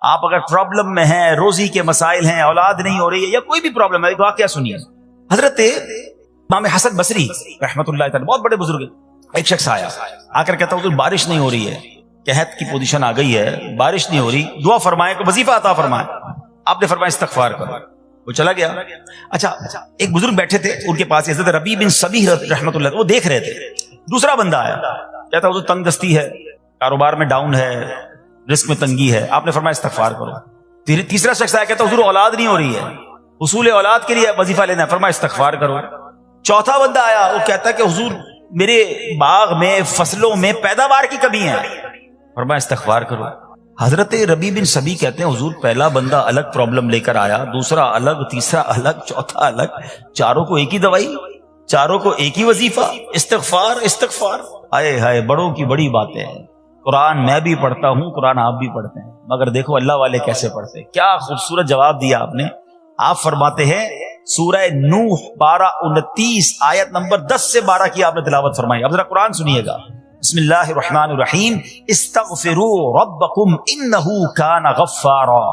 آپ اگر پرابلم میں ہیں، روزی کے مسائل ہیں، اولاد نہیں ہو رہی ہے یا کوئی بھی پرابلم ہے، ایک واقعہ سنیے. حضرت امام حسن بصری رحمت اللہ تعالی بہت بڑے بزرگ، ایک شخص آیا، آ کر کہتا حضور بارش نہیں ہو رہی ہے، قحط کی پوزیشن آ گئی ہے، بارش نہیں ہو رہی، دعا فرمائیں کہ وظیفہ عطا فرمائیں. آپ نے فرمایا استغفار کرو. وہ چلا گیا. اچھا ایک بزرگ بیٹھے تھے ان کے پاس، حضرت ربیع بن صبیح رحمت اللہ، وہ دیکھ رہے تھے. دوسرا بندہ آیا، کہتا حضور تنگ دستی ہے، کاروبار میں ڈاؤن ہے، رزق میں تنگی ہے. آپ نے فرمایا استغفار کرو. تیسرا شخص آیا، کہتا حضور اولاد نہیں ہو رہی ہے، حصول اولاد کے لیے وظیفہ لینا ہے. فرمایا استغفار کرو. چوتھا بندہ آیا، وہ کہتا ہے کہ حضور میرے باغ میں فصلوں میں پیداوار کی کمی ہے. فرمایا استغفار کرو. حضرت ربیع بن صبیح کہتے ہیں حضور پہلا بندہ الگ پرابلم لے کر آیا، دوسرا الگ، تیسرا الگ، چوتھا الگ، چاروں کو ایک ہی دوائی، چاروں کو ایک ہی وظیفہ، استغفار استغفار. ہائے ہائے، بڑوں کی بڑی باتیں ہیں. قرآن میں بھی پڑھتا ہوں، قرآن آپ بھی پڑھتے ہیں، مگر دیکھو اللہ والے کیسے پڑھتے ہیں. کیا خوبصورت جواب دیا آپ نے. آپ فرماتے ہیں سورہ نوح پارہ 29 آیت نمبر 10 سے 12 کی آپ نے تلاوت فرمائی. اب ذرا قرآن سنیے گا. بسم اللہ الرحمن الرحیم. استغفروا ربکم انہ کان غفارا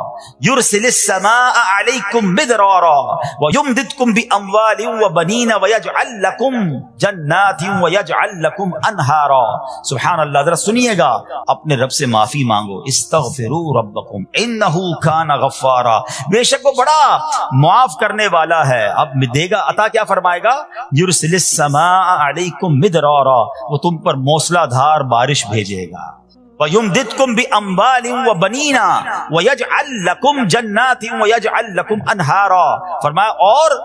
یرسل السماء علیکم مدرارا ویمددکم باموال وبنین ویجعل لکم جنات ویجعل لکم انہارا. سبحان اللہ. ذرا سنیے گا، اپنے رب سے معافی مانگو. استغفروا ربکم انہ کان غفارا، بے شک وہ بڑا معاف کرنے والا ہے. اب دے گا عطا، کیا فرمائے گا؟ یرسل السماء علیکم مدرارا، وہ تم پر موسلا دھار بارش بھیجے گا. وَيُمْدِدْكُمْ بِأَمْوَالٍ وَبَنِينَ وَيَجْعَلْ لَكُمْ جَنَّاتٍ وَيَجْعَلْ لَكُمْ أَنْهَارًا. فرمایا اور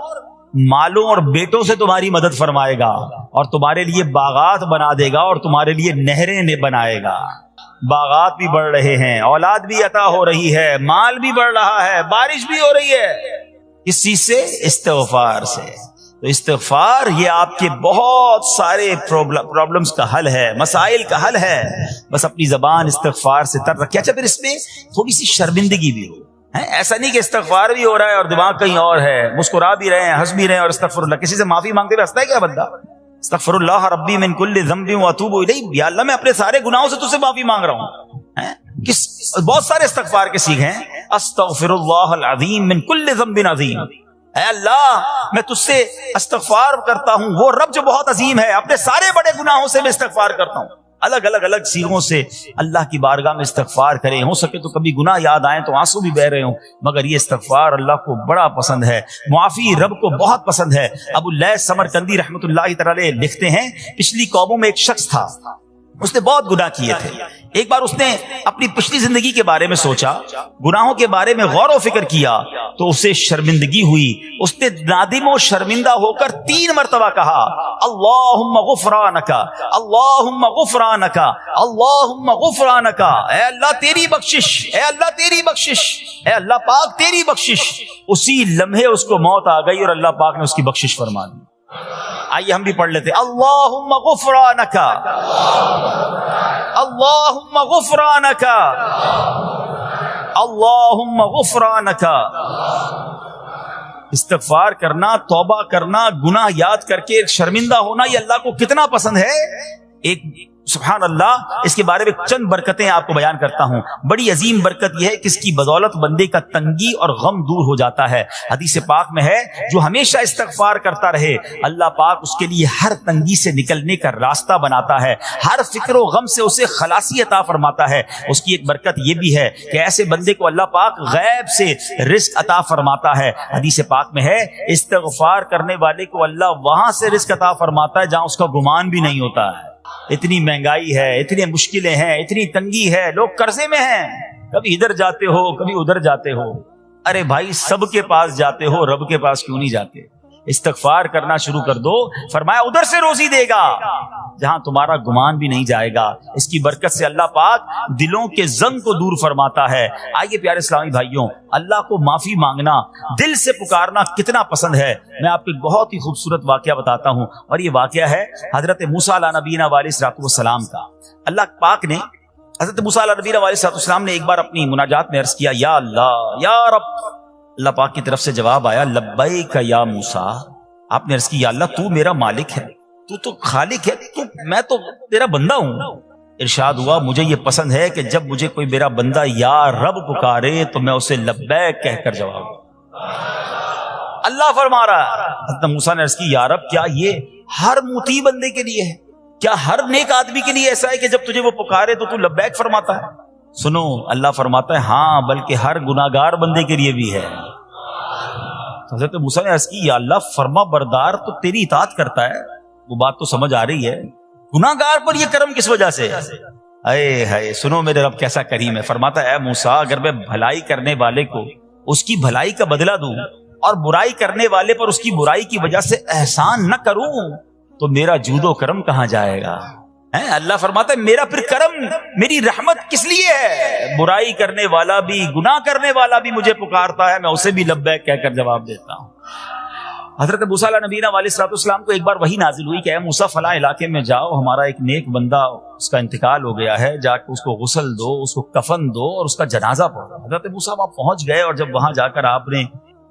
مالوں اور بیٹوں سے تمہاری مدد فرمائے گا، اور تمہارے لیے باغات بنا دے گا، اور تمہارے لیے نہریں بنائے گا. باغات بھی بڑھ رہے ہیں، اولاد بھی عطا ہو رہی ہے، مال بھی بڑھ رہا ہے، بارش بھی ہو رہی ہے. اس چیز سے؟ استغفار سے. تو استغفار یہ آپ کے بہت سارے پرابلمز کا حل ہے، مسائل کا حل ہے. بس اپنی زبان استغفار سے تر رکھے. اچھا پھر اس میں تھوڑی سی شرمندگی بھی ہو. ایسا نہیں کہ استغفار بھی ہو رہا ہے اور دماغ کہیں اور ہے، مسکرا بھی رہے ہیں، ہنس بھی رہے ہیں، اور استغفر اللہ، کسی سے معافی مانگتے ہوئے ہنستا ہے کیا بندہ؟ استغفر اللہ ربی من کل ذنب واتوب الیہ. یا اللہ میں اپنے سارے گناہوں سے تجھ سے معافی مانگ رہا ہوں. بہت سارے استغفار کے سیکھ ہیں. استغفر اللہ العظیم من کل ذنب عظیم. اے اللہ میں تجھ سے استغفار کرتا ہوں، وہ رب جو بہت عظیم ہے، اپنے سارے بڑے گناہوں سے میں استغفار کرتا ہوں. الگ الگ سیغوں سے اللہ کی بارگاہ میں استغفار کریں. ہو سکے تو کبھی گناہ یاد آئیں تو آنسو بھی بہ رہے ہوں، مگر یہ استغفار اللہ کو بڑا پسند ہے، معافی رب کو بہت پسند ہے. ابو اللیث سمرقندی رحمت اللہ تعالی لکھتے ہیں پچھلی قوموں میں ایک شخص تھا، اس نے بہت گناہ کیے تھے. ایک بار اس نے اپنی پچھلی زندگی کے بارے میں سوچا، گناہوں کے بارے میں غور و فکر کیا تو اسے شرمندگی ہوئی. اس نے نادم و شرمندہ ہو کر 3 مرتبہ کہا اللہم غفرانک اللہم غفرانک اللہم غفرانک. اے اللہ تیری بخشش، اے اللہ تیری بخشش، اے اللہ پاک تیری بخشش. اسی لمحے اس کو موت آ گئی اور اللہ پاک نے اس کی بخشش فرما دی. آئیے ہم بھی پڑھ لیتے. اللہم غفرانک اللہم غفرانک اللہم غفرانک. استغفار کرنا، توبہ کرنا، گناہ یاد کر کے شرمندہ ہونا، یہ اللہ کو کتنا پسند ہے. ایک سبحان اللہ، اس کے بارے میں چند برکتیں آپ کو بیان کرتا ہوں. بڑی عظیم برکت یہ ہے کہ اس کی بدولت بندے کا تنگی اور غم دور ہو جاتا ہے. حدیث پاک میں ہے جو ہمیشہ استغفار کرتا رہے اللہ پاک اس کے لیے ہر تنگی سے نکلنے کا راستہ بناتا ہے، ہر فکر و غم سے اسے خلاصی عطا فرماتا ہے. اس کی ایک برکت یہ بھی ہے کہ ایسے بندے کو اللہ پاک غیب سے رزق عطا فرماتا ہے. حدیث پاک میں ہے استغفار کرنے والے کو اللہ وہاں سے رزق عطا فرماتا ہے جہاں اس کا گمان بھی نہیں ہوتا ہے. اتنی مہنگائی ہے، اتنی مشکلیں ہیں، اتنی تنگی ہے، لوگ قرضے میں ہیں، کبھی ادھر جاتے ہو کبھی ادھر جاتے ہو. ارے بھائی سب کے پاس جاتے ہو، رب کے پاس کیوں نہیں جاتے؟ استغفار کرنا شروع کر دو، فرمایا ادھر سے روزی دے گا جہاں تمہارا گمان بھی نہیں جائے گا. اس کی برکت سے اللہ پاک دلوں کے زنگ کو دور فرماتا ہے. آئیے پیارے اسلامی بھائیوں، اللہ کو معافی مانگنا، دل سے پکارنا کتنا پسند ہے. میں آپ کو ایک بہت ہی خوبصورت واقعہ بتاتا ہوں، اور یہ واقعہ ہے حضرت موسیٰ علیہ نبینا علیہ السلام کا. اللہ پاک نے حضرت موسیٰ علیہ نبینا علیہ السلام نے ایک بار اپنی مناجات میں عرض کیا یا اللہ یا رب. اللہ پاک کی طرف سے جواب آیا لبیک یا موسیٰ. آپ نے عرض کی یا اللہ تو میرا مالک ہے، تو خالق ہے، میں تو تیرا بندہ ہوں، ارشاد ہوا مجھے یہ پسند ہے کہ جب مجھے کوئی میرا بندہ یا رب پکارے تو میں اسے لبیک کہہ کر جواب دوں۔ اللہ فرما رہا ہے، حضرت موسیٰ نے عرض کی یا رب کیا یہ ہر مطیع بندے کے لیے ہے؟ کیا ہر نیک آدمی کے لیے ایسا ہے کہ جب تجھے وہ پکارے تو لبیک فرماتا ہے؟ سنو، اللہ فرماتا ہے ہاں بلکہ ہر گناہگار بندے کے لیے بھی ہے۔ حضرت موسیٰ نے عرض کی یا اللہ فرما بردار تو تیری اطاعت کرتا ہے، وہ بات تو سمجھ آ رہی ہے، گناہگار پر یہ کرم کس وجہ سے؟ اے ہائے، سنو میرے رب کیسا کریم ہے، فرماتا ہے اے موسیٰ اگر میں بھلائی کرنے والے کو اس کی بھلائی کا بدلہ دوں اور برائی کرنے والے پر اس کی برائی کی وجہ سے احسان نہ کروں تو میرا جود و کرم کہاں جائے گا؟ اللہ فرماتا ہے میرا پھر کرم، میری رحمت کس لیے ہے؟ برائی کرنے والا بھی، گناہ کرنے والا بھی مجھے پکارتا ہے، میں اسے بھی لبیک کہہ کر جواب دیتا ہوں۔ حضرت موسیٰ علیہ نبینا علیہ الصلوۃ والسلام کو ایک بار وحی نازل ہوئی کہ اے موسیٰ فلاں علاقے میں جاؤ، ہمارا ایک نیک بندہ اس کا انتقال ہو گیا ہے، جا کے اس کو غسل دو، اس کو کفن دو اور اس کا جنازہ پڑھو۔ حضرت موسیٰ وہاں پہنچ گئے اور جب وہاں جا کر آپ نے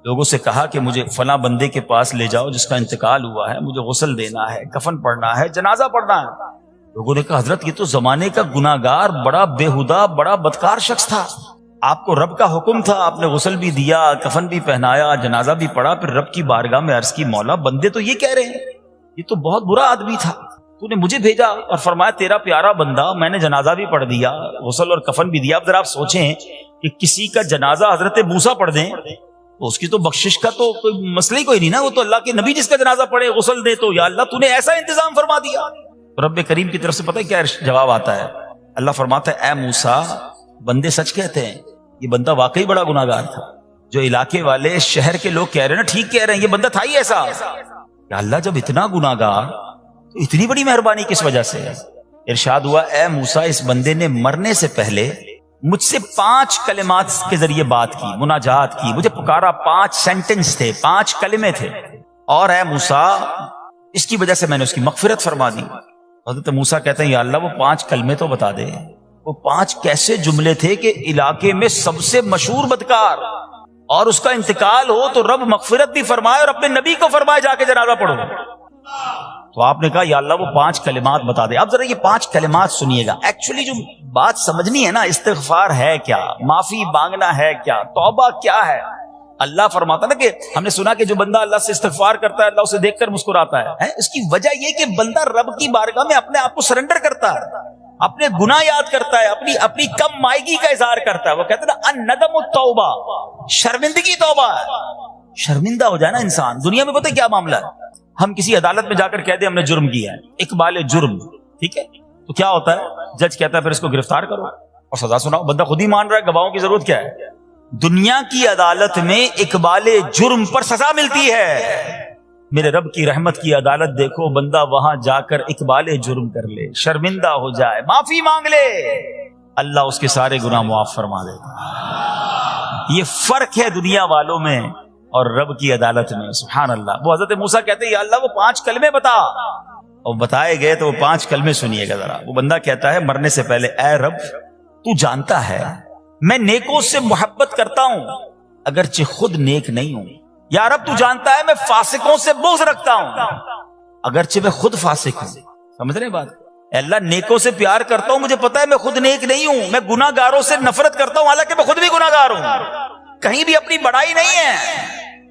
لوگوں سے کہا کہ مجھے فلاں بندے کے پاس لے جاؤ جس کا انتقال ہوا ہے، مجھے غسل دینا ہے، کفن پڑھنا ہے، جنازہ پڑھنا ہے، لوگوں نے کہا حضرت یہ تو زمانے کا گناہگار، بڑا بےہودہ، بڑا بدکار شخص تھا، آپ کو رب کا حکم تھا، آپ نے غسل بھی دیا، کفن بھی پہنایا، جنازہ بھی پڑھا، پھر رب کی بارگاہ میں عرض کی مولا بندے تو یہ کہہ رہے ہیں یہ تو بہت برا آدمی تھا، تو نے مجھے بھیجا اور فرمایا تیرا پیارا بندہ، میں نے جنازہ بھی پڑھ دیا، غسل اور کفن بھی دیا۔ اب ذرا آپ سوچیں کہ کسی کا جنازہ حضرت موسیٰ پڑھ دیں تو اس کی تو بخشش کا تو کوئی مسئلہ ہی کوئی نہیں نا، وہ تو اللہ کے نبی جس کا جنازہ پڑھے غسل دے تو یا اللہ تو نے ایسا انتظام فرما دیا۔ رب کریم کی طرف سے پتہ ہے کیا جواب آتا ہے؟ اللہ فرماتا ہے اے موسیٰ بندے سچ کہتے ہیں، یہ بندہ واقعی بڑا گناہگار تھا، جو علاقے والے شہر کے لوگ کہہ رہے ہیں نا ٹھیک کہہ رہے ہیں، یہ بندہ تھا ہی ایسا۔ کہ اللہ جب اتنا گناہگار تو اتنی بڑی مہربانی کس وجہ سے؟ ارشاد ہوا اے موسیٰ اس بندے نے مرنے سے پہلے مجھ سے 5 کلمات کے ذریعے بات کی، مناجات کی، مجھے پکارا، 5 سینٹنس تھے، 5 کلمے تھے، اور اے موسیٰ اس کی وجہ سے میں نے اس کی مغفرت فرما دی۔ حضرت موسیٰ کہتے ہیں یا اللہ وہ 5 کلمے تو بتا دے، وہ 5 کیسے جملے تھے کہ علاقے میں سب سے مشہور بدکار اور اس کا انتقال ہو تو رب مغفرت بھی فرمائے اور اپنے نبی کو فرمائے جا کے جنازہ پڑھو۔ تو آپ نے کہا یا اللہ وہ 5 کلمات بتا دے۔ اب ذرا یہ 5 کلمات سنیے گا، ایکچولی جو بات سمجھنی ہے نا، استغفار ہے کیا، معافی مانگنا ہے کیا، توبہ کیا ہے؟ اللہ فرماتا نا کہ ہم نے سنا کہ جو بندہ اللہ سے استغفار کرتا ہے اللہ اسے دیکھ کر مسکراتا ہے، اس کی وجہ یہ کہ بندہ رب کی بارگاہ میں اپنے آپ کو سرنڈر کرتا ہے، اپنے گناہ یاد کرتا ہے، اپنی کم مائگی کا اظہار کرتا ہے۔ وہ کہتے ہیں نا الندم التوبہ، شرمندگی توبہ ہے۔ شرمندہ ہو جائے نا انسان، دنیا میں پتہ کیا معاملہ ہے، ہم کسی عدالت میں جا کر کہہ دیں ہم نے جرم کیا ہے، اقبال جرم، ٹھیک ہے، تو کیا ہوتا ہے، جج کہتا ہے پھر اس کو گرفتار کرو اور سزا سناؤ، بندہ خود ہی مان رہا ہے، گواہوں کی ضرورت کیا ہے؟ دنیا کی عدالت میں اقبال جرم پر سزا ملتی ہے، میرے رب کی رحمت کی عدالت دیکھو، بندہ وہاں جا کر اقبال جرم کر لے، شرمندہ ہو جائے، معافی مانگ لے، اللہ اس کے سارے گناہ معاف فرما دیتا۔ یہ فرق ہے دنیا والوں میں اور رب کی عدالت میں، سبحان اللہ۔ وہ حضرت موسیٰ کہتے ہیں یا اللہ وہ 5 کلمے بتا، اور بتائے گئے تو وہ 5 کلمے سنیے گا ذرا۔ وہ بندہ کہتا ہے مرنے سے پہلے اے رب تو جانتا ہے میں نیکوں سے محبت کرتا ہوں اگرچہ خود نیک نہیں ہوں، یا رب تو جانتا ہے میں فاسقوں سے بغض رکھتا ہوں اگرچہ میں خود فاسق ہوں۔ سمجھ رہے بات؟ اے اللہ نیکوں سے پیار کرتا ہوں، مجھے پتا ہے میں خود نیک نہیں ہوں، میں گناہ گاروں سے نفرت کرتا ہوں حالانکہ میں خود بھی گناہ گار ہوں، کہیں بھی اپنی بڑائی نہیں ہے،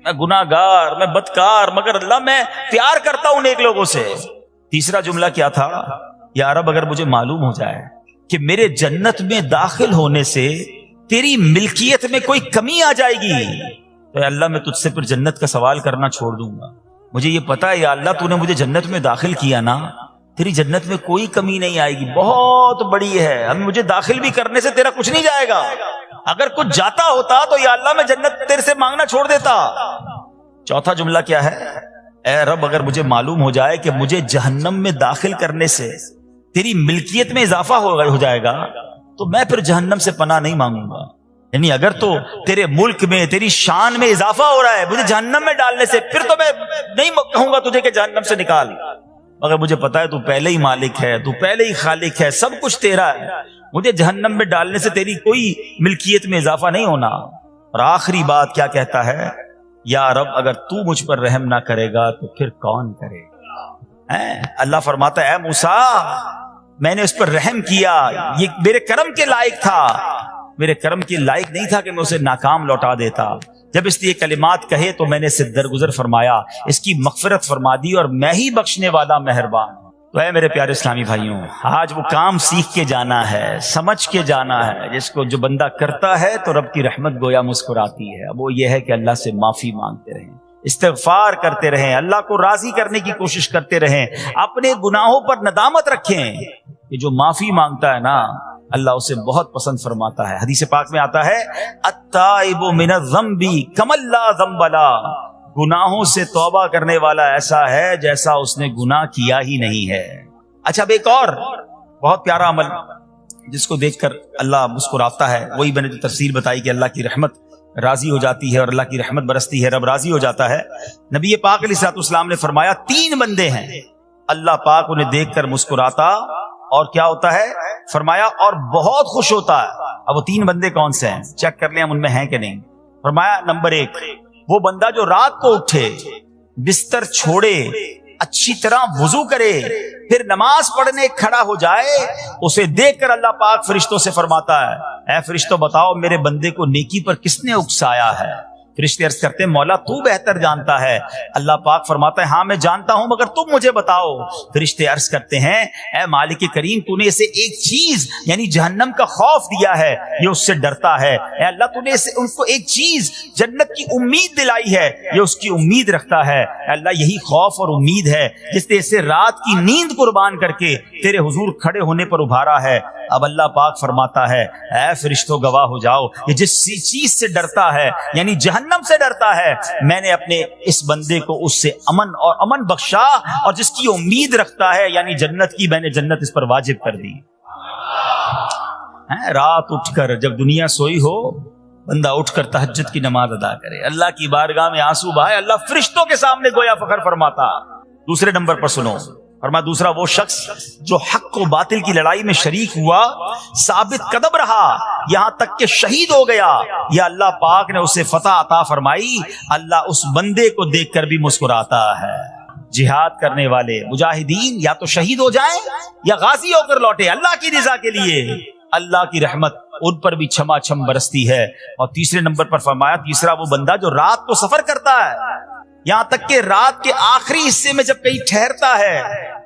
میں گناہ گار، میں بدکار، مگر اللہ میں پیار کرتا ہوں نیک لوگوں سے۔ تیسرا جملہ کیا تھا؟ یا رب اگر مجھے معلوم ہو جائے کہ میرے جنت میں داخل ہونے سے تیری ملکیت میں کوئی کمی آ جائے گی تو اے اللہ میں تجھ سے پھر جنت کا سوال کرنا چھوڑ دوں گا۔ مجھے یہ پتا ہے یا اللہ تو نے مجھے جنت میں داخل کیا نا، تیری جنت میں کوئی کمی نہیں آئے گی، بہت بڑی ہے، ہم مجھے داخل بھی کرنے سے تیرا کچھ نہیں جائے گا، اگر کچھ جاتا ہوتا تو یا اللہ میں جنت تیرے سے مانگنا چھوڑ دیتا۔ چوتھا جملہ کیا ہے؟ اے رب اگر مجھے معلوم ہو جائے کہ مجھے جہنم میں داخل کرنے سے تیری ملکیت میں اضافہ ہو جائے گا تو میں پھر جہنم سے پناہ نہیں مانگوں گا، یعنی اگر تو تیرے ملک میں تیری شان میں اضافہ ہو رہا ہے مجھے جہنم میں ڈالنے سے، پھر تو میں نہیں کہوں گا تجھے کہ جہنم سے نکال، مگر مجھے پتا ہے تو پہلے ہی مالک ہے، تو پہلے ہی خالق ہے، سب کچھ تیرا ہے، مجھے جہنم میں ڈالنے سے تیری کوئی ملکیت میں اضافہ نہیں ہونا۔ اور آخری بات کیا کہتا ہے؟ یا رب اگر تو مجھ پر رحم نہ کرے گا تو پھر کون کرے گا؟ اللہ فرماتا ہے اے موسیٰ میں نے اس پر رحم کیا، یہ میرے کرم کے لائق تھا، میرے کرم کے لائق نہیں تھا کہ میں اسے ناکام لوٹا دیتا۔ جب اس نے یہ کلمات کہے تو میں نے اسے درگزر فرمایا، اس کی مغفرت فرما دی، اور میں ہی بخشنے والا مہربان۔ تو اے میرے پیارے اسلامی بھائیوں، آج وہ کام سیکھ کے جانا ہے، سمجھ کے جانا ہے، جس کو جو بندہ کرتا ہے تو رب کی رحمت گویا مسکراتی ہے۔ اب وہ یہ ہے کہ اللہ سے معافی مانگتے رہیں، استغفار کرتے رہیں، اللہ کو راضی کرنے کی کوشش کرتے رہیں، اپنے گناہوں پر ندامت رکھیں کہ جو معافی مانگتا ہے نا اللہ اسے بہت پسند فرماتا ہے۔ حدیث پاک میں آتا ہے التائب من الذنب کمن لا ذنب له، گناہوں سے توبہ کرنے والا ایسا ہے جیسا اس نے گناہ کیا ہی نہیں ہے۔ اچھا، اب ایک اور بہت پیارا عمل جس کو دیکھ کر اللہ مسکراتا ہے، وہی میں نے جو تفسیر بتائی کہ اللہ کی رحمت راضی ہو جاتی ہے اور اللہ کی رحمت برستی ہے، رب راضی ہو جاتا ہے۔ نبی پاک علیہ الصلوۃ والسلام نے فرمایا 3 بندے ہیں اللہ پاک انہیں دیکھ کر مسکراتا اور کیا ہوتا ہے، فرمایا اور بہت خوش ہوتا ہے۔ اب وہ 3 بندے کون سے ہیں چیک کر لیں ہم ان میں ہیں کہ نہیں۔ فرمایا نمبر 1 وہ بندہ جو رات کو اٹھے، بستر چھوڑے، اچھی طرح وضو کرے، پھر نماز پڑھنے کھڑا ہو جائے، اسے دیکھ کر اللہ پاک فرشتوں سے فرماتا ہے اے فرشتوں بتاؤ میرے بندے کو نیکی پر کس نے اکسایا ہے؟ فرشتے عرض کرتے ہیں مولا تو بہتر جانتا ہے۔ اللہ پاک فرماتا ہے ہاں میں جانتا ہوں مگر تم مجھے بتاؤ۔ فرشتے عرض کرتے ہیں اے مالک کریم تو نے اسے ایک چیز یعنی جہنم کا خوف دیا ہے، یہ اس سے ڈرتا ہے۔ اے اللہ تو نے ان کو ایک چیز جنت کی امید دلائی ہے، یہ اس کی امید رکھتا ہے۔ اے اللہ یہی خوف اور امید ہے جس نے اسے رات کی نیند قربان کر کے تیرے حضور کھڑے ہونے پر ابھارا ہے۔ اب اللہ پاک فرماتا ہے اے فرشتوں گواہ ہو جاؤ، یہ جس چیز سے ڈرتا ہے یعنی جہنم سے ڈرتا ہے، میں نے اپنے اس بندے کو اس سے امن بخشا، اور جس کی امید رکھتا ہے یعنی جنت کی، میں نے جنت اس پر واجب کر دی۔ رات اٹھ کر جب دنیا سوئی ہو بندہ اٹھ کر تہجد کی نماز ادا کرے، اللہ کی بارگاہ میں آنسو بہائے، اللہ فرشتوں کے سامنے گویا فخر فرماتا۔ دوسرے نمبر پر سنو، فرمایا دوسرا وہ شخص جو حق و باطل کی لڑائی میں شریک ہوا، ثابت قدم رہا، یہاں تک کہ شہید ہو گیا، یا اللہ پاک نے اسے فتح عطا فرمائی، اللہ اس بندے کو دیکھ کر بھی مسکراتا ہے۔ جہاد کرنے والے مجاہدین یا تو شہید ہو جائیں یا غازی ہو کر لوٹے اللہ کی رضا کے لیے، اللہ کی رحمت ان پر بھی چھما چھم برستی ہے۔ اور تیسرے نمبر پر فرمایا تیسرا وہ بندہ جو رات کو سفر کرتا ہے، یہاں تک کہ رات کے آخری حصے میں جب کہیں ٹھہرتا ہے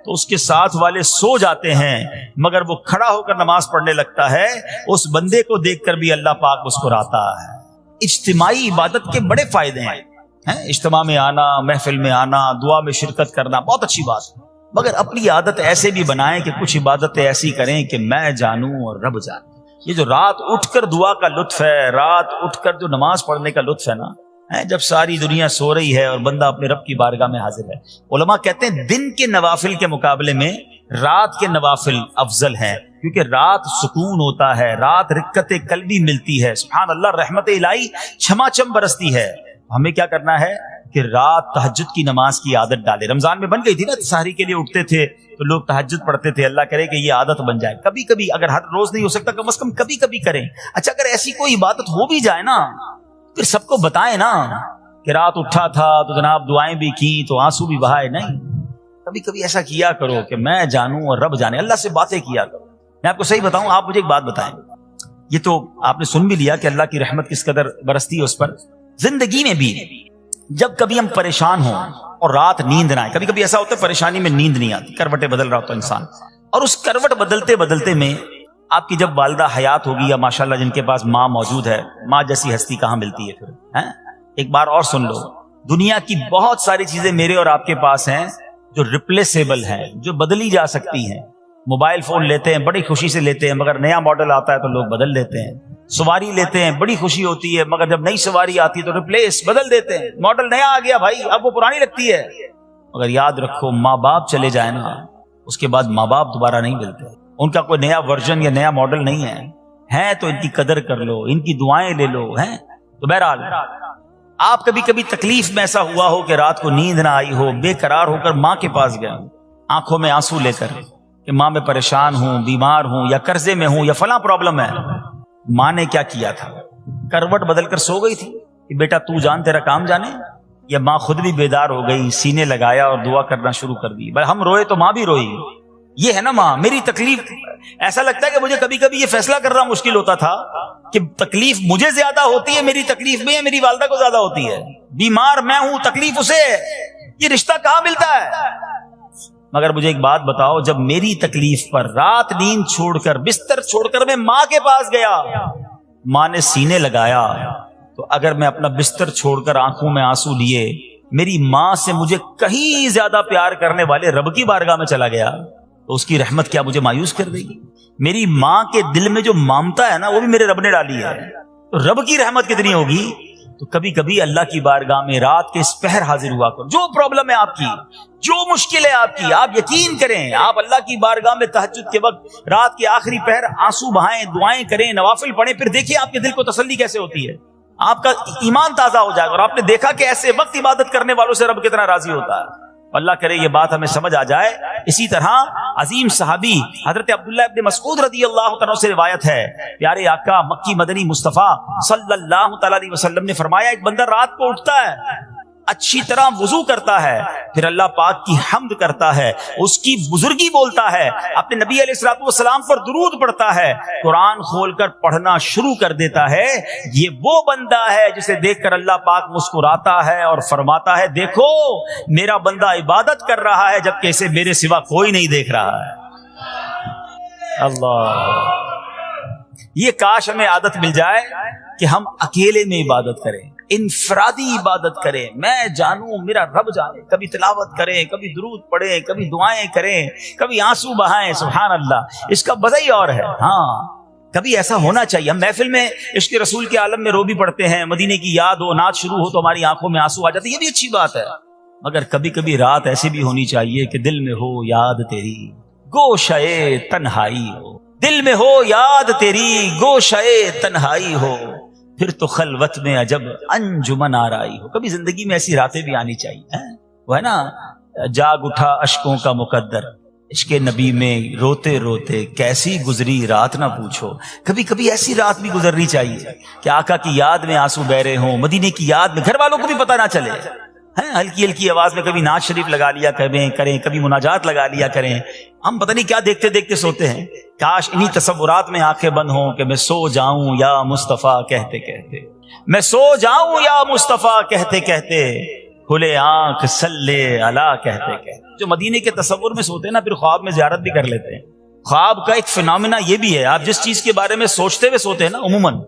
تو اس کے ساتھ والے سو جاتے ہیں مگر وہ کھڑا ہو کر نماز پڑھنے لگتا ہے، اس بندے کو دیکھ کر بھی اللہ پاک مسکراتا ہے۔ اجتماعی عبادت کے بڑے فائدے ہیں، اجتماع میں آنا، محفل میں آنا، دعا میں شرکت کرنا بہت اچھی بات ہے، مگر اپنی عادت ایسے بھی بنائیں کہ کچھ عبادتیں ایسی کریں کہ میں جانوں اور رب جانے۔ یہ جو رات اٹھ کر دعا کا لطف ہے، رات اٹھ کر جو نماز پڑھنے کا لطف ہے نا، جب ساری دنیا سو رہی ہے اور بندہ اپنے رب کی بارگاہ میں حاضر ہے۔ علماء کہتے ہیں دن کے نوافل کے مقابلے میں رات کے نوافل افضل ہیں، کیونکہ رات سکون ہوتا ہے، رات رکت قلبی ملتی ہے، سبحان اللہ، رحمت الہی چھما چھم برستی ہے۔ ہمیں کیا کرنا ہے کہ رات تہجد کی نماز کی عادت ڈالے۔ رمضان میں بن گئی تھی نا، سحری کے لیے اٹھتے تھے تو لوگ تہجد پڑھتے تھے، اللہ کرے کہ یہ عادت بن جائے، کبھی کبھی، اگر ہر روز نہیں ہو سکتا کم از کم کبھی کبھی کریں۔ اچھا اگر ایسی کوئی عبادت ہو بھی جائے نا پھر سب کو بتائیں نا کہ رات اٹھا تھا تو جناب دعائیں بھی کی تو آنسو بھی بہائے، نہیں، کبھی کبھی ایسا کیا کرو کہ میں جانوں اور رب جانے، اللہ سے باتیں کیا کرو۔ میں آپ کو صحیح بتاؤں، آپ مجھے ایک بات بتائیں، یہ تو آپ نے سن بھی لیا کہ اللہ کی رحمت کس قدر برستی ہے اس پر۔ زندگی میں بھی جب کبھی ہم پریشان ہوں اور رات نیند نہ آئے، کبھی کبھی ایسا ہوتا ہے پریشانی میں نیند نہیں آتی، کروٹیں بدل رہا ہوتا ہے انسان، اور اس کروٹ بدلتے بدلتے میں آپ کی جب والدہ حیات ہوگی یا ماشاءاللہ جن کے پاس ماں موجود ہے، ماں جیسی ہستی کہاں ملتی ہے پھر۔ ایک بار اور سن لو، دنیا کی بہت ساری چیزیں میرے اور آپ کے پاس ہیں جو ریپلیسیبل ہیں، جو بدلی جا سکتی ہیں۔ موبائل فون لیتے ہیں، بڑی خوشی سے لیتے ہیں، مگر نیا ماڈل آتا ہے تو لوگ بدل دیتے ہیں۔ سواری لیتے ہیں، بڑی خوشی ہوتی ہے، مگر جب نئی سواری آتی ہے تو ریپلیس بدل دیتے ہیں، ماڈل نیا آ گیا بھائی، اب وہ پرانی لگتی ہے۔ مگر یاد رکھو ماں باپ چلے جائیں نا، اس کے بعد ماں باپ دوبارہ نہیں ملتے، ان کا کوئی نیا ورژن یا نیا ماڈل نہیں ہے تو ان کی قدر کر لو، ان کی دعائیں لے لو۔ تو بہرحال آپ کبھی کبھی تکلیف میں ایسا ہوا ہو کہ رات کو نیند نہ آئی ہو، بے قرار ہو کر ماں کے پاس گیا ہوں، آنکھوں میں آنسو لے کر کہ ماں میں پریشان ہوں، بیمار ہوں، یا قرضے میں ہوں، یا فلاں پرابلم ہے۔ ماں نے کیا کیا تھا؟ کروٹ بدل کر سو گئی تھی کہ بیٹا تو جان تیرا کام جانے، یا ماں خود بھی بیدار ہو گئی، سینے لگایا اور دعا کرنا شروع کر دی۔ بھائی ہم روئے تو ماں بھی روئی، یہ ہے نا ماں. میری تکلیف ایسا لگتا ہے کہ مجھے کبھی کبھی یہ فیصلہ کرنا مشکل ہوتا تھا کہ تکلیف مجھے زیادہ ہوتی ہے میری تکلیف میں یا میری والدہ کو زیادہ ہوتی ہے. بیمار میں ہوں, تکلیف اسے ہے, یہ رشتہ کہاں ملتا ہے؟ مگر مجھے ایک بات بتاؤ, جب میری تکلیف پر رات نیند چھوڑ کر بستر چھوڑ کر میں ماں کے پاس گیا, ماں نے سینے لگایا, تو اگر میں اپنا بستر چھوڑ کر آنکھوں میں آنسو لیے میری ماں سے مجھے کہیں زیادہ پیار کرنے والے رب کی بارگاہ میں چلا گیا, تو اس کی رحمت کیا مجھے مایوس کر دے گی؟ میری ماں کے دل میں جو ممتا ہے نا وہ بھی میرے رب نے ڈالی ہے, تو رب کی رحمت کتنی ہوگی. تو کبھی کبھی اللہ کی بارگاہ میں رات کے اس پہر حاضر ہوا کرو. جو پرابلم ہے آپ کی, جو مشکل ہے آپ کی, آپ یقین کریں, آپ اللہ کی بارگاہ میں تہجد کے وقت رات کے آخری پہر آنسو بہائیں, دعائیں کریں, نوافل پڑھیں, پھر دیکھیں آپ کے دل کو تسلی کیسے ہوتی ہے. آپ کا ایمان تازہ ہو جائے گا, اور آپ نے دیکھا کہ ایسے وقت عبادت کرنے والوں سے رب کتنا راضی ہوتا ہے. اللہ کرے یہ بات ہمیں سمجھ آ جائے. اسی طرح عظیم صحابی حضرت عبداللہ ابن مسعود رضی اللہ تعالیٰ سے روایت ہے, پیارے آقا مکی مدنی مصطفیٰ صلی اللہ تعالیٰ علیہ وسلم نے فرمایا, ایک بندہ رات کو اٹھتا ہے, اچھی طرح وضو کرتا ہے, پھر اللہ پاک کی حمد کرتا ہے, اس کی بزرگی بولتا ہے, اپنے نبی علیہ الصلوۃ والسلام پر درود پڑھتا ہے, قرآن کھول کر پڑھنا شروع کر دیتا ہے. یہ وہ بندہ ہے جسے دیکھ کر اللہ پاک مسکراتا ہے اور فرماتا ہے, دیکھو میرا بندہ عبادت کر رہا ہے جبکہ اسے میرے سوا کوئی نہیں دیکھ رہا ہے. اللہ, یہ کاش ہمیں عادت مل جائے کہ ہم اکیلے میں عبادت کریں, انفرادی عبادت کریں, میں جانوں میرا رب جانے. کبھی تلاوت کریں, کبھی درود پڑھیں, کبھی دعائیں کریں, کبھی آنسو بہائیں. سبحان اللہ, اس کا مزہ ہی اور ہے. ہاں کبھی ایسا ہونا چاہیے. ہم محفل میں عشق رسول کے عالم میں رو بھی پڑھتے ہیں, مدینے کی یاد ہو, نعت شروع ہو تو ہماری آنکھوں میں آنسو آ جاتے, یہ بھی اچھی بات ہے. مگر کبھی کبھی رات ایسی بھی ہونی چاہیے کہ دل میں ہو یاد تیری گوشے تنہائی ہو, دل میں ہو یاد تیری گوشے تنہائی ہو, پھر تو خلوت میں عجب انجمن آرائی ہو. کبھی زندگی میں ایسی راتیں بھی آنی چاہیے. وہ ہے نا, جاگ اٹھا اشکوں کا مقدر, عشق نبی میں روتے روتے کیسی گزری رات نہ پوچھو. کبھی کبھی ایسی رات بھی گزرنی چاہیے کہ آقا کی یاد میں آنسو بہ رہے ہوں, مدینے کی یاد میں, گھر والوں کو بھی پتہ نہ چلے. ہلکی ہلکی آواز میں کبھی نعت شریف لگا لیا کریں, کبھی مناجات لگا لیا کریں. ہم پتہ نہیں کیا دیکھتے دیکھتے سوتے ہیں. کاش انہی تصورات میں آنکھیں بند ہوں کہ میں سو جاؤں یا مصطفیٰ کہتے کہتے, میں سو جاؤں یا مصطفیٰ کہتے کہتے, کھلے آنکھ صلی علی کہتے کہتے. جو مدینے کے تصور میں سوتے ہیں نا, پھر خواب میں زیارت بھی کر لیتے ہیں. خواب کا ایک فنامنا یہ بھی ہے, آپ جس چیز کے بارے میں سوچتے ہوئے سوتے ہیں نا, عموماً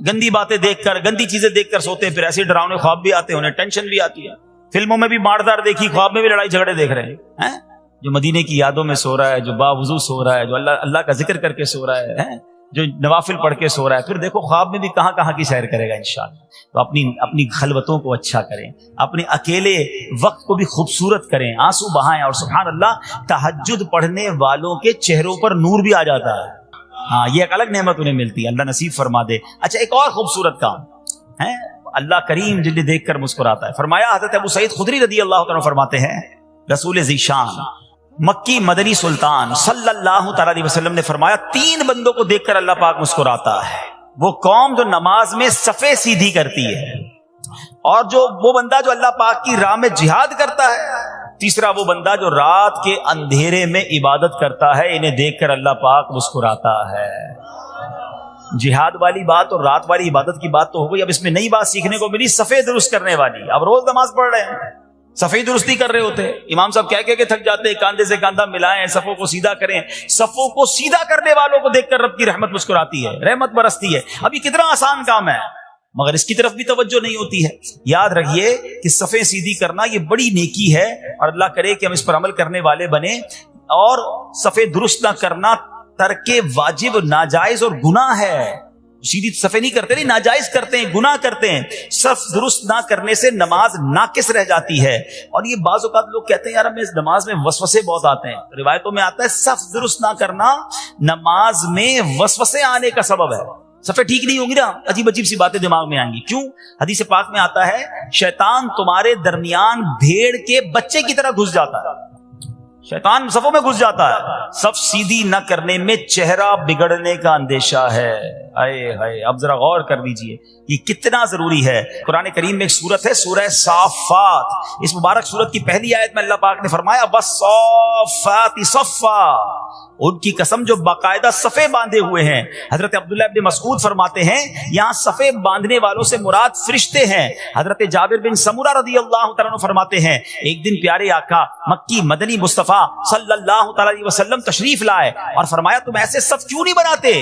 گندی باتیں دیکھ کر, گندی چیزیں دیکھ کر سوتے ہیں, پھر ایسے ڈراؤنے خواب بھی آتے ہیں, انہیں ٹینشن بھی آتی ہے. فلموں میں بھی ماردار دیکھی, خواب میں بھی لڑائی جھگڑے دیکھ رہے ہیں. جو مدینے کی یادوں میں سو رہا ہے, جو باوضو سو رہا ہے, جو اللہ کا ذکر کر کے سو رہا ہے, جو نوافل پڑھ کے سو رہا ہے, پھر دیکھو خواب میں بھی کہاں کہاں کی سیر کرے گا انشاءاللہ. تو اپنی خلوتوں کو اچھا کریں, اپنے اکیلے وقت کو بھی خوبصورت کریں, آنسو بہائیں. اور سبحان اللہ, تہجد پڑھنے والوں کے چہروں پر نور بھی آ جاتا ہے. ہاں, یہ ایک الگ نعمت انہیں ملتی ہے, اللہ نصیب فرما دے. اچھا, ایک اور خوبصورت کام ہے, اللہ کریم جنہیں دیکھ کر مسکراتا ہے. فرمایا, حضرت ابو سعید خدری رضی اللہ تعالیٰ فرماتے ہیں, رسول ذیشان مکی مدنی سلطان صلی اللہ تعالیٰ علیہ وسلم نے فرمایا, 3 بندوں کو دیکھ کر اللہ پاک مسکراتا ہے. وہ قوم جو نماز میں صفیں سیدھی کرتی ہے, اور وہ بندہ جو اللہ پاک کی راہ میں جہاد کرتا ہے, تیسرا وہ بندہ جو رات کے اندھیرے میں عبادت کرتا ہے. انہیں دیکھ کر اللہ پاک مسکراتا ہے. جہاد والی بات اور رات والی عبادت کی بات تو ہو گئی. اب اس میں نئی بات سیکھنے کو ملی, صفیں درست کرنے والی. اب روز نماز پڑھ رہے ہیں, صفیں درست نہیں کر رہے ہوتے, امام صاحب کہہ کے تھک جاتے ہیں, کاندھے سے کاندھا ملائیں, صفوں کو سیدھا کریں. صفوں کو سیدھا کرنے والوں کو دیکھ کر رب کی رحمت مسکراتی ہے, رحمت برستی ہے. اب یہ کتنا آسان کام ہے, مگر اس کی طرف بھی توجہ نہیں ہوتی ہے. یاد رکھیے کہ صفیں سیدھی کرنا یہ بڑی نیکی ہے, اور اللہ کرے کہ ہم اس پر عمل کرنے والے بنیں. اور صفیں درست نہ کرنا ترک واجب, ناجائز اور گناہ ہے. سیدھی صفیں نہیں کرتے, نہیں, ناجائز کرتے ہیں, گناہ کرتے ہیں. صف درست نہ کرنے سے نماز ناقص رہ جاتی ہے. اور یہ بعض اوقات لوگ کہتے ہیں, یار ہمیں اس نماز میں وسوسے بہت آتے ہیں. روایتوں میں آتا ہے صف درست نہ کرنا نماز میں وسوسے آنے کا سبب ہے. صفیں ٹھیک نہیں ہوں گی نا, عجیب عجیب سی باتیں دماغ میں آئیں گی. کیوں؟ حدیث پاک میں آتا ہے, شیطان تمہارے درمیان بھیڑ کے بچے کی طرح گھس جاتا ہے. شیطان صفوں میں گھس جاتا ہے. صف سیدھی نہ کرنے میں چہرہ بگڑنے کا اندیشہ ہے. اے ہائے اب ذرا غور کر لیجئے یہ کتنا ضروری ہے۔ قرآن کریم میں ایک سورت ہے سورہ صافات، اس مبارک سورت کی پہلی آیت میں اللہ پاک نے فرمایا والصافات صفا، ان کی قسم جو باقاعدہ صفے باندھے ہوئے ہیں۔ حضرت عبداللہ ابن مسعود فرماتے ہیں یہاں صفے باندھنے والوں سے مراد فرشتے ہیں۔ حضرت جابر بن سمورہ رضی اللہ تعالیٰ عنہ فرماتے ہیں ایک دن پیارے آقا مکی مدنی مصطفیٰ صلی اللہ تعالیٰ علیہ وسلم تشریف لائے اور فرمایا تم ایسے صف کیوں نہیں بناتے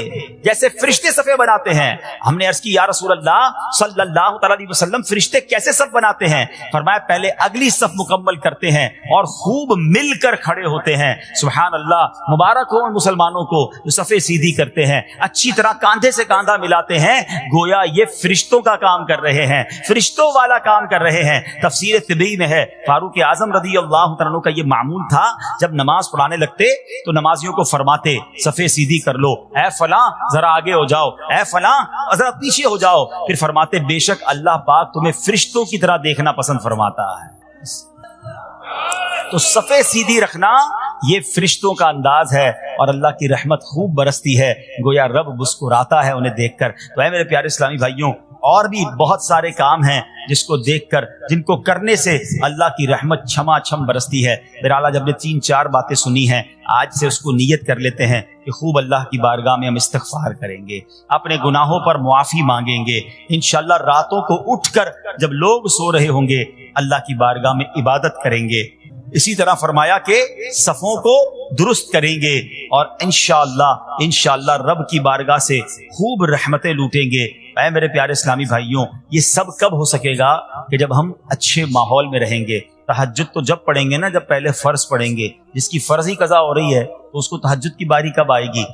جیسے فرشتے صفے بناتے ہیں؟ ہم نے عرض کی یا رسول اللہ صلی اللہ تعالیٰ علیہ وسلم فرشتے کیسے صف بناتے ہیں؟ فرمایا پہلے اگلی صف مکمل کرتے ہیں اور خوب مل کر کھڑے ہوتے ہیں۔ سبحان اللہ، مبارک ہو ان مسلمانوں کو جو صفے سیدھی کرتے ہیں، اچھی طرح کاندھے سے کاندھا ملاتے ہیں، گویا یہ فرشتوں کا کام کر رہے ہیں، فرشتوں والا کام کر رہے ہیں۔ تفسیر طبی میں ہے فاروق اعظم رضی اللہ عنہ کا یہ معمول تھا، جب نماز پڑھانے لگتے تو نمازیوں کو فرماتے صفے سیدھی کر لو، اے فلاں ذرا آگے ہو جاؤ، اے فلاں ذرا پیچھے ہو جاؤ، پھر فرماتے بے شک اللہ پاک تمہیں فرشتوں کی طرح دیکھنا پسند فرماتا ہے۔ تو صفے سیدھی رکھنا یہ فرشتوں کا انداز ہے اور اللہ کی رحمت خوب برستی ہے، گویا رب مسکراتا ہے انہیں دیکھ کر۔ تو اے میرے پیارے اسلامی بھائیوں، اور بھی بہت سارے کام ہیں جس کو دیکھ کر، جن کو کرنے سے اللہ کی رحمت چھما چھم برستی ہے۔ بہرحال جب نے 3-4 باتیں سنی ہیں، آج سے اس کو نیت کر لیتے ہیں کہ خوب اللہ کی بارگاہ میں ہم استغفار کریں گے، اپنے گناہوں پر معافی مانگیں گے، انشاءاللہ راتوں کو اٹھ کر جب لوگ سو رہے ہوں گے اللہ کی بارگاہ میں عبادت کریں گے۔ اسی طرح فرمایا کہ صفوں کو درست کریں گے اور انشاءاللہ رب کی بارگاہ سے خوب رحمتیں لوٹیں گے۔ اے میرے پیارے اسلامی بھائیوں، یہ سب کب ہو سکے گا کہ جب ہم اچھے ماحول میں رہیں گے۔ تہجد تو جب پڑھیں گے نا جب پہلے فرض پڑھیں گے، جس کی فرض ہی قضا ہو رہی ہے تو اس کو تہجد کی باری کب آئے گی؟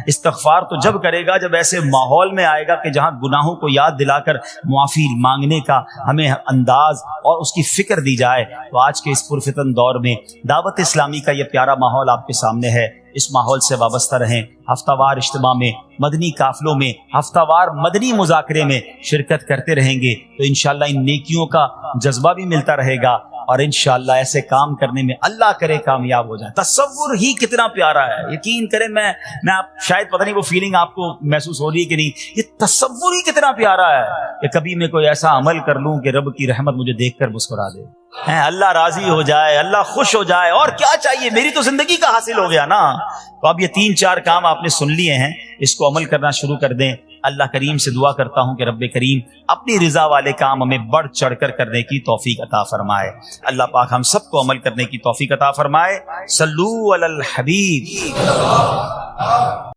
استغفار تو جب کرے گا جب ایسے ماحول میں آئے گا کہ جہاں گناہوں کو یاد دلا کر معافی مانگنے کا ہمیں انداز اور اس کی فکر دی جائے۔ تو آج کے اس پرفتن دور میں دعوت اسلامی کا یہ پیارا ماحول آپ کے سامنے ہے، اس ماحول سے وابستہ رہیں، ہفتہ وار اجتماع میں، مدنی قافلوں میں، ہفتہ وار مدنی مذاکرے میں شرکت کرتے رہیں گے تو انشاءاللہ ان نیکیوں کا جذبہ بھی ملتا رہے گا اور انشاءاللہ ایسے کام کرنے میں اللہ کرے کامیاب ہو جائے۔ تصور ہی کتنا پیارا ہے، یقین کریں، میں آپ شاید پتہ نہیں وہ فیلنگ آپ کو محسوس ہو رہی ہے کہ نہیں، یہ تصور ہی کتنا پیارا ہے کہ کبھی میں کوئی ایسا عمل کر لوں کہ رب کی رحمت مجھے دیکھ کر مسکرا دے، اللہ راضی ہو جائے، اللہ خوش ہو جائے، اور کیا چاہیے، میری تو زندگی کا حاصل ہو گیا نا۔ تو اب یہ 3-4 کام آپ نے سن لیے ہیں، اس کو عمل کرنا شروع کر دیں۔ اللہ کریم سے دعا کرتا ہوں کہ رب کریم اپنی رضا والے کام ہمیں بڑھ چڑھ کر کرنے کی توفیق عطا فرمائے۔ اللہ پاک ہم سب کو عمل کرنے کی توفیق عطا فرمائے۔ صلو علی الحبیب۔